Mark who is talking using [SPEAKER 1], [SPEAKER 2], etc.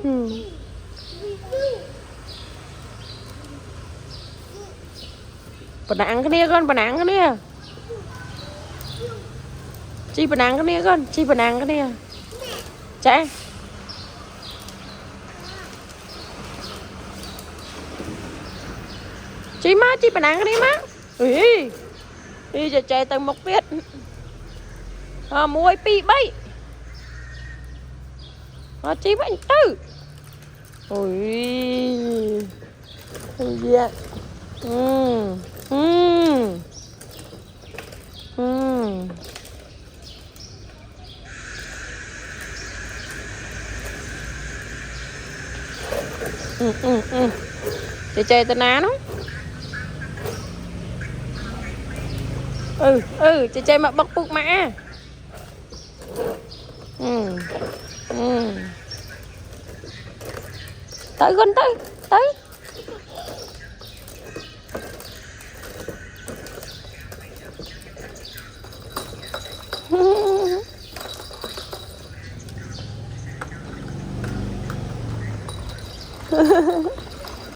[SPEAKER 1] Bà nặng cái nia con, bà nặng cái nia. Chi bà nặng cái nia con, chi bà nặng cái nia. Chạy. Chi má, chi bà nặng cái nia má. Ui. Đi giờ chạy tầng một biết. Mùi pi bay. Chi bánh tư. Ui. Dạ. Chơi tên ná nó. Chơi mà bốc bục mã. Tới con tới, tới.